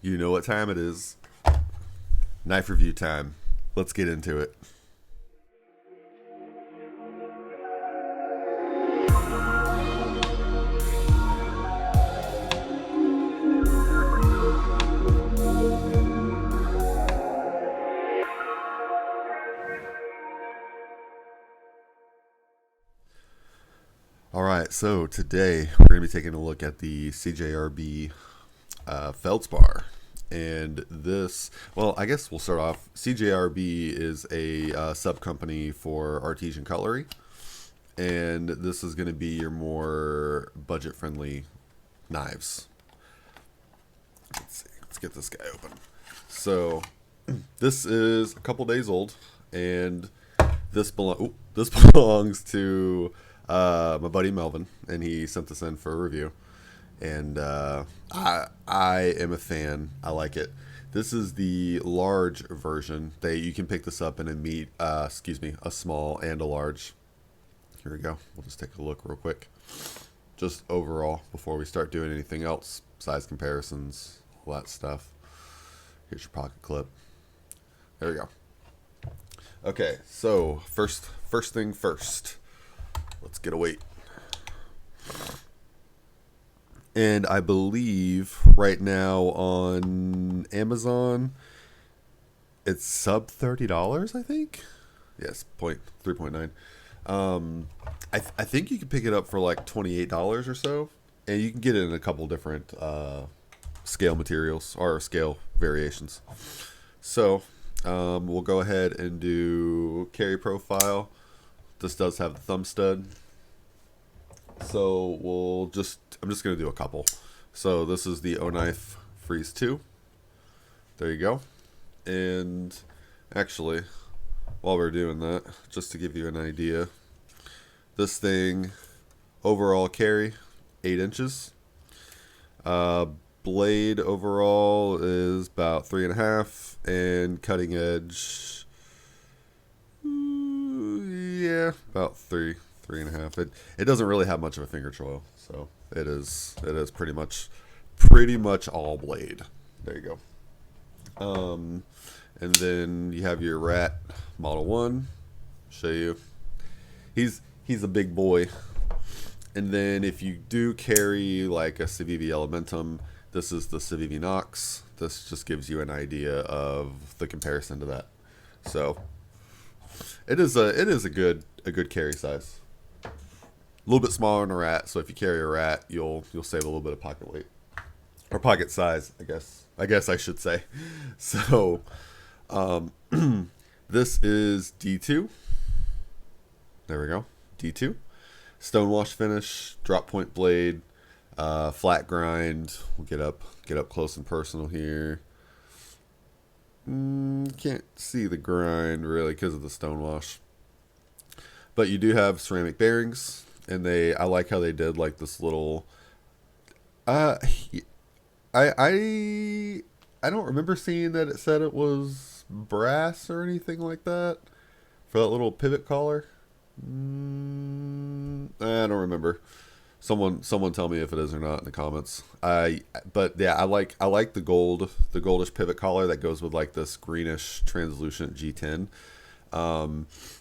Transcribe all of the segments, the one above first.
You know what time it is. Knife review time. Let's get into it. Alright, so today we're going to be taking a look at the CJRB Feldspar. And this, well, I guess we'll start off. CJRB is a sub company for artesian cutlery. And this is going to be your more budget friendly knives. Let's see, let's get this guy open. So, this is a couple days old, and this belongs to my buddy Melvin, and he sent this in for a review. And I am a fan. I like it. This is the large version. You can pick this up in a small and a large. Here we go. We'll just take a look real quick. Just overall before we start doing anything else, size comparisons, all that stuff. Here's your pocket clip. There we go. Okay, so first thing first. Let's get a weight. And I believe right now on Amazon, it's sub $30, I think. Yes, 3.9. I think you can pick it up for like $28 or so, and you can get it in a couple different scale materials or scale variations. So we'll go ahead and do carry profile. This does have the thumb stud. So I'm just going to do a couple. So this is the O-Knife Freeze 2. There you go. And actually, while we're doing that, just to give you an idea, this thing, overall carry, 8 inches. Blade overall is about 3.5, and cutting edge, yeah, about 3.5. It doesn't really have much of a finger choil, so it is pretty much all blade. There you go. And then you have your Rat Model 1. Show you. He's a big boy. And then if you do carry like a Civivi Elementum, this is the Civivi Nox. This just gives you an idea of the comparison to that. So it is a good carry size. A little bit smaller than a Rat, so if you carry a Rat, you'll save a little bit of pocket weight or pocket size, I guess I should say. So this is D2. There we go, D2. Stonewash finish, drop point blade, flat grind. We'll get up close and personal here. Can't see the grind really because of the stonewash, but you do have ceramic bearings, and I like how they did like this little. I don't remember seeing that it said it was brass or anything like that for that little pivot collar. I don't remember. Someone tell me if it is or not in the comments. But yeah, I like the goldish pivot collar that goes with like this greenish translucent G10.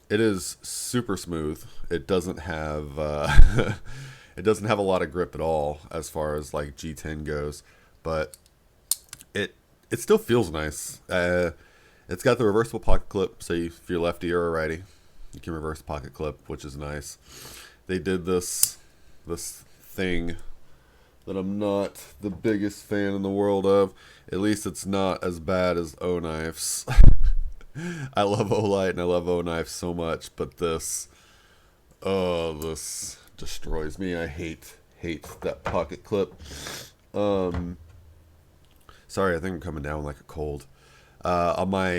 It is super smooth. It doesn't have it doesn't have a lot of grip at all as far as like G10 goes, but it still feels nice. It's got the reversible pocket clip, so if you're lefty or a righty, you can reverse the pocket clip, which is nice. They did this thing that I'm not the biggest fan in the world of. At least it's not as bad as O-Knives. I love O-Light and I love O-Knife so much, but this destroys me. I hate that pocket clip. Sorry, I think I'm coming down like a cold. On my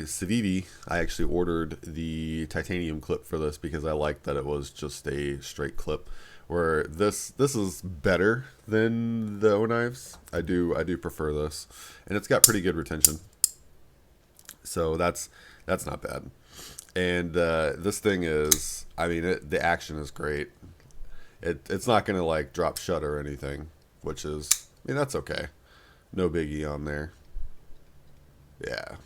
Civivi, I actually ordered the titanium clip for this because I liked that it was just a straight clip. Where this is better than the O-Knives. I do prefer this, and it's got pretty good retention. So that's not bad. And this thing is, I mean, the action is great. It's not gonna like drop shut or anything, which is, I mean, that's okay. No biggie on there. Yeah.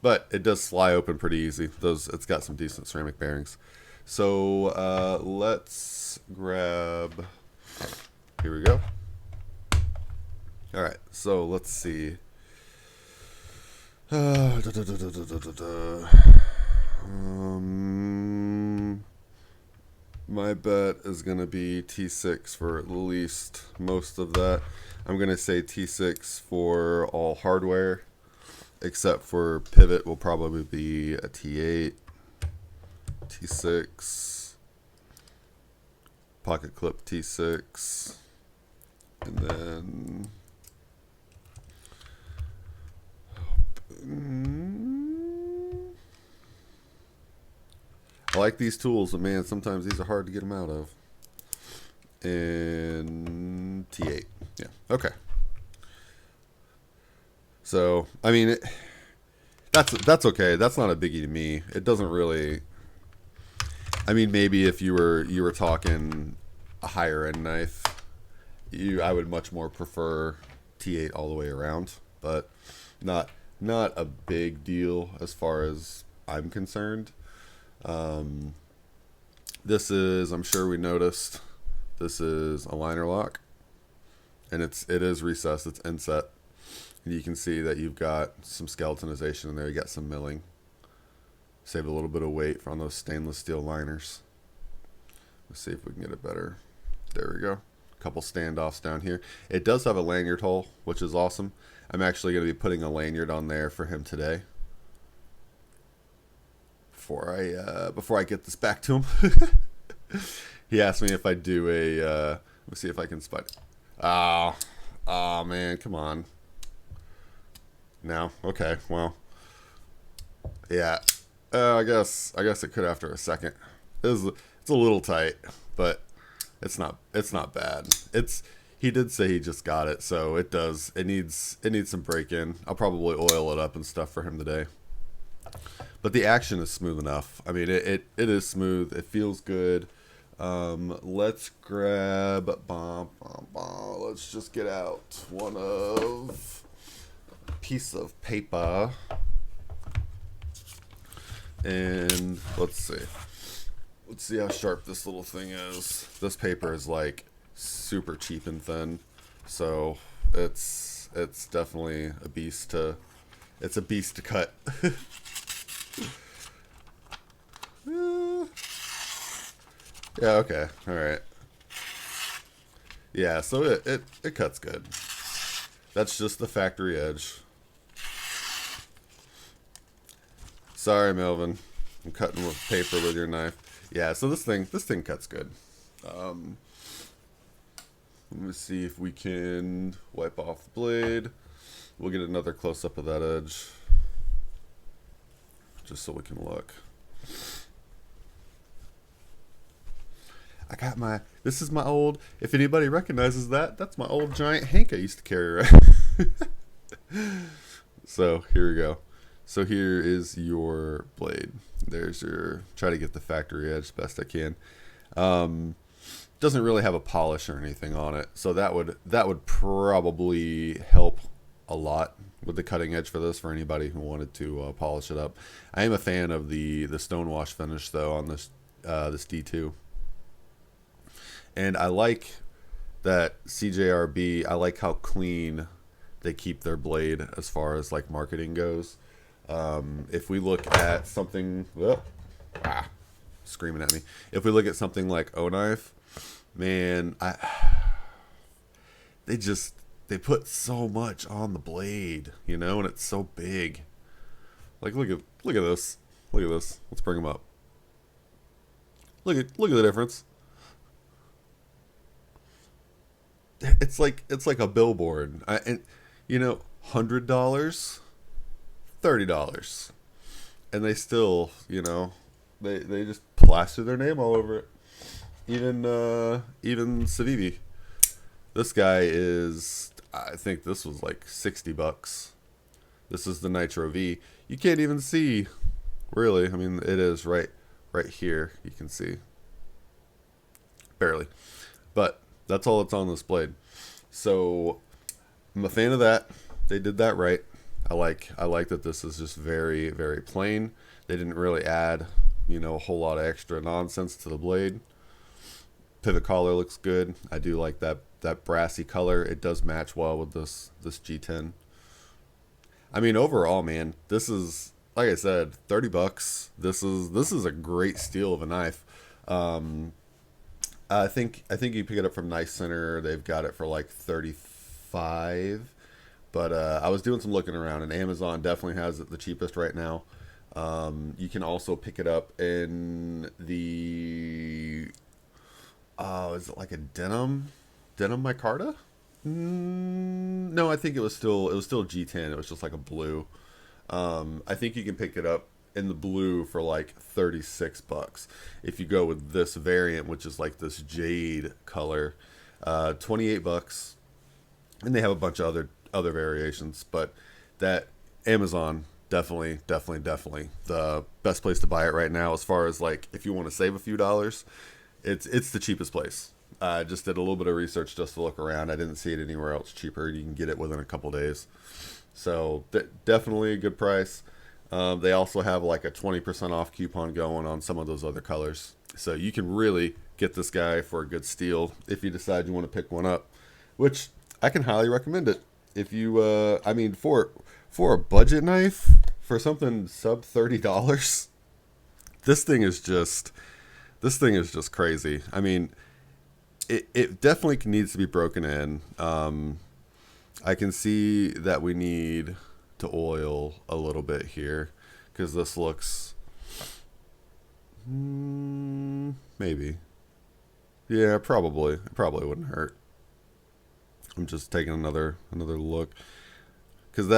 But it does fly open pretty easy. It's got some decent ceramic bearings. So let's grab. Here we go. All right. So let's see. My bet is gonna be T6 for at least most of that. I'm gonna say T6 for all hardware, except for pivot will probably be a T8, T6, pocket clip T6, and then I like these tools, but man, sometimes these are hard to get them out of. And T8, yeah, okay. So I mean, that's okay. That's not a biggie to me. It doesn't really. I mean, maybe if you were talking a higher end knife, I would much more prefer T8 all the way around, but not a big deal as far as I'm concerned. This is, I'm sure we noticed, this is a liner lock, and it is recessed. It's inset, and you can see that you've got some skeletonization in there. You got some milling. Saved a little bit of weight on those stainless steel liners. Let's see if we can get it better. There we go. A couple standoffs down here. It does have a lanyard hole, which is awesome. I'm actually going to be putting a lanyard on there for him today. Before I get this back to him. He asked me if I do a let me see if I can spot it. Oh man, come on. No? Okay, well. Yeah. I guess it could after a second. It's a little tight, but it's not bad. He did say he just got it, so it needs some break in. I'll probably oil it up and stuff for him today. But the action is smooth enough. I mean, it is smooth. It feels good. Let's grab let's just get out a piece of paper. And let's see how sharp this little thing is. This paper is like super cheap and thin, so it's definitely a beast to cut. Yeah, okay, all right. Yeah, so it cuts good. That's just the factory edge. Sorry, Melvin. I'm cutting with paper with your knife. Yeah, so this thing cuts good. Let me see if we can wipe off the blade. We'll get another close-up of that edge, just so we can look. This is my old, if anybody recognizes that's my old giant Hank I used to carry around. So here we go. So here is your blade. There's try to get the factory edge best I can. Doesn't really have a polish or anything on it, so that would probably help a lot with the cutting edge for this, for anybody who wanted to polish it up. I am a fan of the stonewash finish though on this D2, and I like that CJRB. I like how clean they keep their blade as far as like marketing goes. If we look at something, screaming at me. If we look at something like O-Knife, man, they put so much on the blade, you know, and it's so big. Like look at this. Look at this. Let's bring them up. Look at the difference. It's like a billboard. And you know, $100, $30, and they still, you know, they just plaster their name all over it. Even Civivi. This guy is, I think this was like $60. This is the Nitro V. You can't even see, really. I mean, it is right here. You can see barely, but that's all that's on this blade. So I'm a fan of that. They did that right. I like that this is just very, very plain. They didn't really add, a whole lot of extra nonsense to the blade. Pivot collar looks good. I do like that brassy color. It does match well with this G10. I mean, overall, man, this is, like I said, $30. This is a great steal of a knife. I think you pick it up from Knife Center. They've got it for like 35. But I was doing some looking around, and Amazon definitely has it the cheapest right now. You can also pick it up in the is it like a denim micarta? No, I think it was still G10. It was just like a blue. I think you can pick it up in the blue for like $36 if you go with this variant, which is like this jade color. $28, and they have a bunch of other variations, but that Amazon definitely the best place to buy it right now. As far as like if you want to save a few dollars, it's the cheapest place. I just did a little bit of research just to look around. I didn't see it anywhere else cheaper. You can get it within a couple days, so definitely a good price. They also have like a 20% off coupon going on some of those other colors, so you can really get this guy for a good steal if you decide you want to pick one up, which I can highly recommend it. If you, I mean, for a budget knife, for something sub $30, this thing is just crazy. I mean, it definitely needs to be broken in. I can see that we need to oil a little bit here because this looks, maybe, yeah, probably. It probably wouldn't hurt. I'm just taking another look because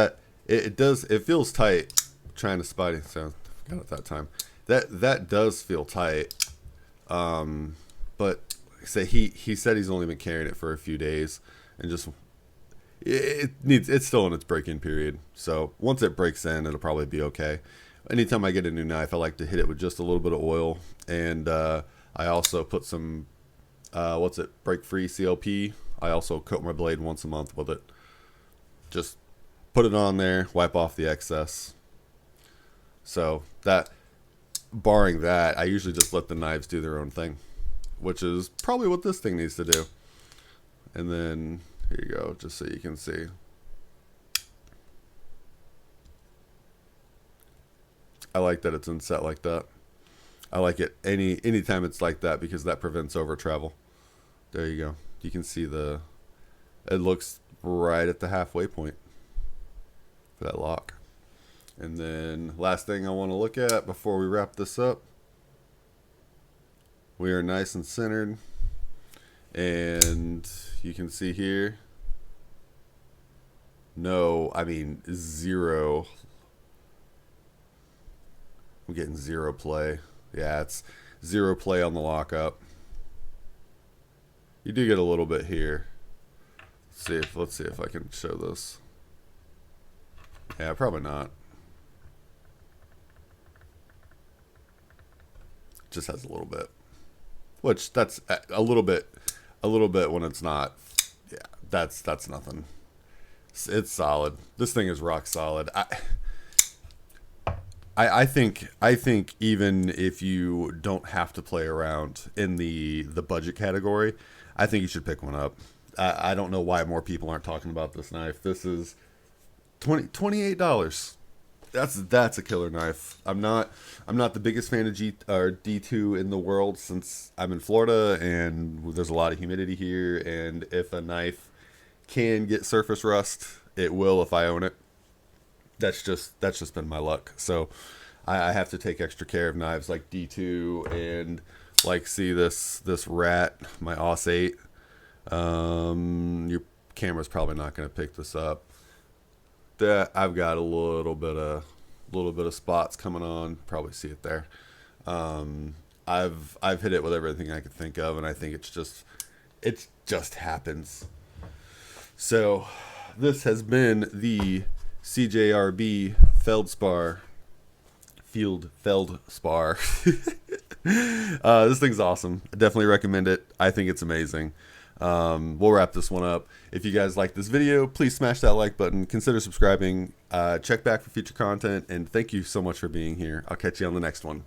it feels tight. I'm trying to spotty sound. I forgot at that time that does feel tight. But say he said he's only been carrying it for a few days, and just it's still in its break-in period. So once it breaks in, it'll probably be okay. Anytime I get a new knife, I like to hit it with just a little bit of oil, and I also put some break-free CLP. I also coat my blade once a month with it. Just put it on there, wipe off the excess. So that, barring that, I usually just let the knives do their own thing, which is probably what this thing needs to do. And then here you go, just so you can see. I like that it's inset like that. I like it anytime it's like that because that prevents over travel. There you go. You can see it looks right at the halfway point for that lock. And then last thing I want to look at before we wrap this up, we are nice and centered, and you can see here, zero. I'm getting zero play. Yeah, it's zero play on the lockup. You do get a little bit here. Let's see if I can show this. Yeah, probably not. Just has a little bit, which that's a little bit when it's not. Yeah, that's nothing. It's solid. This thing is rock solid. I think even if you don't have to play around in the budget category, I think you should pick one up. I don't know why more people aren't talking about this knife. This is $28. That's a killer knife. I'm not the biggest fan of D2 in the world since I'm in Florida and there's a lot of humidity here. And if a knife can get surface rust, it will if I own it. That's just been my luck. So I have to take extra care of knives like D2 and like see this rat, my Aus 8. Your camera's probably not going to pick this up. That I've got a little bit of spots coming on. Probably see it there. I've hit it with everything I could think of, and I think it just happens. So this has been the CJRB Feldspar. This thing's awesome. I definitely recommend it. I think it's amazing. We'll wrap this one up. If you guys like this video, please smash that like button. Consider subscribing. Check back for future content. And thank you so much for being here. I'll catch you on the next one.